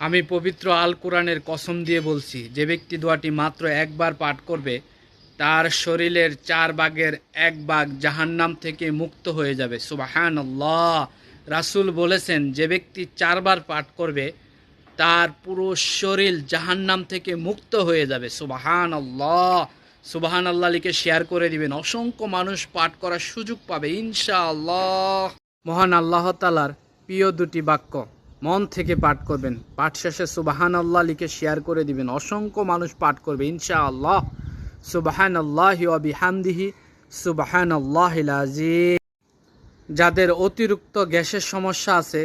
আমি পবিত্র আল কোরআনের কসম দিয়ে বলছি, যে ব্যক্তি দোয়াটি মাত্র একবার পাঠ করবে তার শরীরের 4 ভাগের 1 ভাগ জাহান্নাম থেকে মুক্ত হয়ে যাবে। সুবহানাল্লাহ। রাসূল বলেছেন, যে ব্যক্তি 4 বার পাঠ করবে তার পুরো শরীর জাহান্নাম থেকে মুক্ত হয়ে যাবে। সুবহানাল্লাহ। সুবহানাল্লাহ লিখে শেয়ার করে দিবেন, অসংখ্য মানুষ পাঠ করার সুযোগ পাবে ইনশাআল্লাহ। মহান আল্লাহ তাআলার প্রিয় দুটি বাক্য মন থেকে পাঠ করবেন, পাঠ শেষে সুবহানাল্লাহ লিখে শেয়ার করে দিবেন, অসংখ্য মানুষ পাঠ করবে ইনশাআল্লাহ। সুবহানাল্লাহি ওয়া বিহামদিহি সুবহানাল্লাহিল আযীম। যাদের অতিরিক্ত গ্যাসের সমস্যা আছে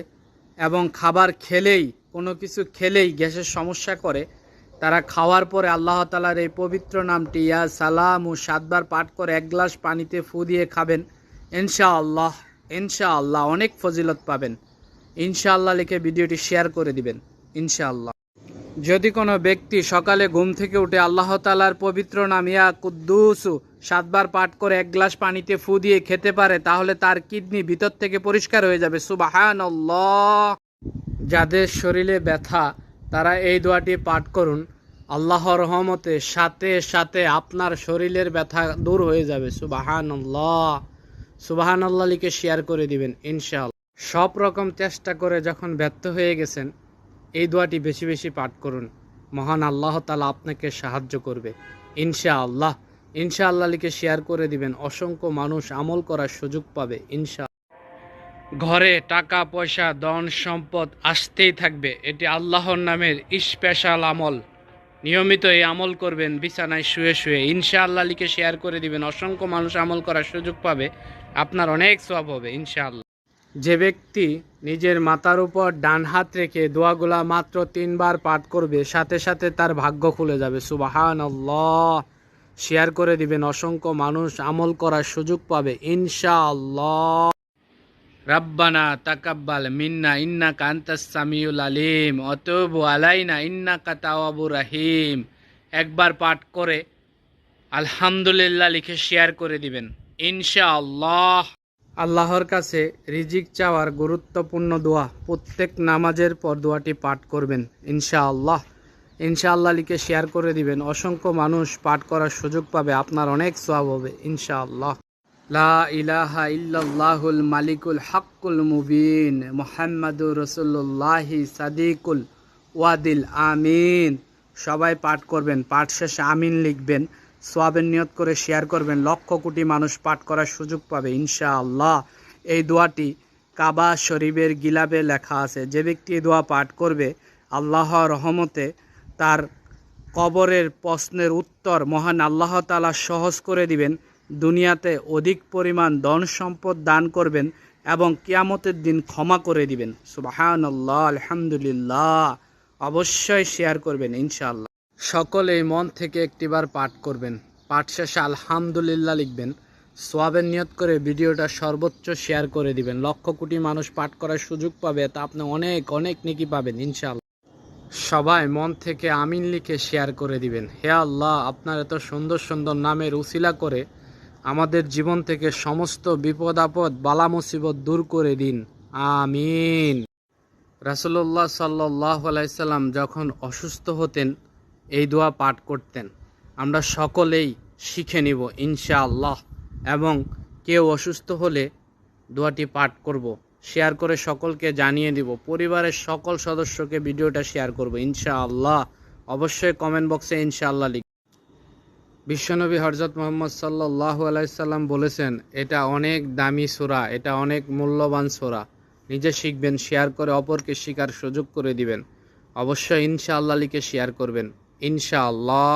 এবং খাবার খেলেই, কোনো কিছু খেলেই গ্যাসের সমস্যা করে, তারা খাওয়ার পরে আল্লাহ তাআলার এই পবিত্র নামটি ইয়া সালামু 7 বার পাঠ করে 1 গ্লাস পানিতে ফু দিয়ে খাবেন ইনশাআল্লাহ। ইনশাআল্লাহ অনেক ফজিলত পাবেন ইনশাআল্লাহ লিখে ভিডিওটি শেয়ার করে দিবেন ইনশাআল্লাহ। যদি কোনো ব্যক্তি সকালে ঘুম থেকে উঠে আল্লাহ তাআলার পবিত্র নাম ইয়া কুদ্দুসু 7 বার পাঠ করে 1 গ্লাস পানিতে ফু দিয়ে খেতে পারে, তাহলে তার কিডনি ভিতর থেকে পরিষ্কার হয়ে যাবে। সুবহানাল্লাহ। যাদের শরীরে ব্যথা তারা এই দোয়াটি পাঠ করুন, আল্লাহর রহমতে সাথে সাথে আপনার শরীরের ব্যথা দূর হয়ে যাবে। সুবহানাল্লাহ। সুবহানাল্লাহ লিখে শেয়ার করে দিবেন ইনশাআল্লাহ। সব রকম চেষ্টা করে যখন ব্যর্থ হয়ে গেছেন, এই দোয়াটি বেশি বেশি পাঠ করুন, মহান আল্লাহ তাআলা আপনাকে সাহায্য করবে ইনশাআল্লাহ। ইনশাআল্লাহ লিখে শেয়ার করে দিবেন, অসংখ্য মানুষ আমল করার সুযোগ পাবে ইনশাআল্লাহ। ঘরে টাকা পয়সা ধন সম্পদ আসতেই থাকবে, এটি আল্লাহর নামের স্পেশাল আমল। নিয়মিত এই আমল করবেন বিছানায় শুয়ে শুয়ে ইনশাআল্লাহ লিখে শেয়ার করে দিবেন, অসংখ্য মানুষ আমল করার সুযোগ পাবে, আপনার অনেক সওয়াব হবে ইনশাআল্লাহ। যে ব্যক্তি নিজের মাথার উপর ডান হাত রেখে দোয়াগুলা মাত্র 3 বার পাঠ করবে, সাথে সাথে তার ভাগ্য খুলে যাবে। সুবহানাল্লাহ। শেয়ার করে দিবেন, অসংখ্য মানুষ আমল করার সুযোগ পাবে ইনশাআল্লাহ। রাব্বানা তাকাব্বাল মিন্না ইন্নাকা আনতাস সামিউল আলিম ওয়া তুব আলাইনা ইন্নাকা তাওয়াবুর রহিম। একবার পাঠ করে আলহামদুলিল্লাহ লিখে শেয়ার করে দিবেন ইনশাআল্লাহ। আল্লাহর কাছে রিজিক চাওয়ার গুরুত্বপূর্ণ দোয়া, প্রত্যেক নামাজের পর দোয়াটি পাঠ করবেন ইনশাআল্লাহ। ইনশাআল্লাহ লিখে শেয়ার করে দিবেন, অসংখ্য মানুষ পাঠ করার সুযোগ পাবে, আপনার অনেক সওয়াব হবে ইনশাআল্লাহ। লা ইলাহা ইল্লাল্লাহুল মালিকুল হাক্কুল মুবিন মুহাম্মাদুর রাসূলুল্লাহি সাদিকুল ওয়াদিল আমিন। সবাই পাঠ করবেন, পাঠ শেষে আমিন লিখবেন, সওয়াবের নিয়ত করে শেয়ার করবেন, লক্ষ কোটি মানুষ পাঠ করার সুযোগ পাবে ইনশাআল্লাহ। এই দোয়াটি কাবা শরীফের গিলাফে লেখা আছে, যে ব্যক্তি এই দোয়া পাঠ করবে আল্লাহর রহমতে তার কবরের প্রশ্নের উত্তর মহান আল্লাহ তাআলা সহজ করে দিবেন, দুনিয়াতে অধিক পরিমাণ ধন সম্পদ দান করবেন এবং কিয়ামতের দিন ক্ষমা করে দিবেন। সুবহানাল্লাহ। আলহামদুলিল্লাহ। অবশ্যই শেয়ার করবেন ইনশাআল্লাহ। সকলেই মন থেকে একটিবার পাঠ করবেন, পাঠ শেষে আলহামদুলিল্লাহ লিখবেন, সওয়াবের নিয়ত করে ভিডিওটা সর্বোচ্চ শেয়ার করে দিবেন, লক্ষ কোটি মানুষ পাঠ করার সুযোগ পাবে, তা আপনি অনেক অনেক নেকি পাবেন ইনশাআল্লাহ। সবাই মন থেকে আমিন লিখে শেয়ার করে দিবেন। হে আল্লাহ, আপনার এত সুন্দর সুন্দর নামের উসিলা করে আমাদের জীবন থেকে সমস্ত বিপদ আপদ বালা মুসিবত দূর করে দিন, আমিন। রাসূলুল্লাহ সাল্লাল্লাহু আলাইহি সাল্লাম যখন অসুস্থ হতেন এই দোয়া পাঠ করতেন, আমরা সকলেই শিখে নিব ইনশাআল্লাহ, এবং কেউ অসুস্থ হলে দোয়াটি পাঠ করব, শেয়ার করে সকলকে জানিয়ে দিব, পরিবারের সকল সদস্যকে ভিডিওটা শেয়ার করব ইনশাআল্লাহ। অবশ্যই কমেন্ট বক্সে ইনশাআল্লাহ লিখব। বিশ্বনবী হযরত মুহাম্মদ সাল্লাল্লাহু আলাইহি সাল্লাম বলেছেন, এটা অনেক দামি সূরা, এটা অনেক মূল্যবান সূরা, নিজে শিখবেন, শেয়ার করে অপরকে শেখার সুযোগ করে দিবেন, অবশ্যই ইনশাআল্লাহ লিখে শেয়ার করবেন ইনশাআল্লাহ।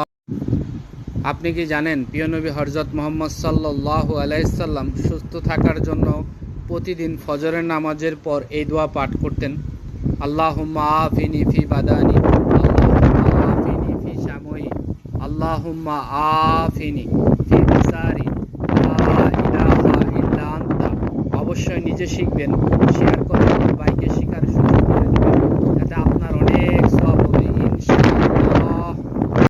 আপনি কি জানেন প্রিয় নবী হযরত মুহাম্মদ সাল্লাল্লাহু আলাইহি সাল্লাম সুস্থ থাকার জন্য প্রতিদিন ফজরের নামাজের পর এই দোয়া পাঠ করতেন? আল্লাহুম্মা আফিনি ফি বাদানি, আল্লাহুম্মা আফিনি ফি শামই, আল্লাহুম্মা আফিনি ফি বিসারি, লা ইলাহা ইল্লা আনতা। অবশ্যই নিজে শিখবেন, শেয়ার করবেন, সবাইকে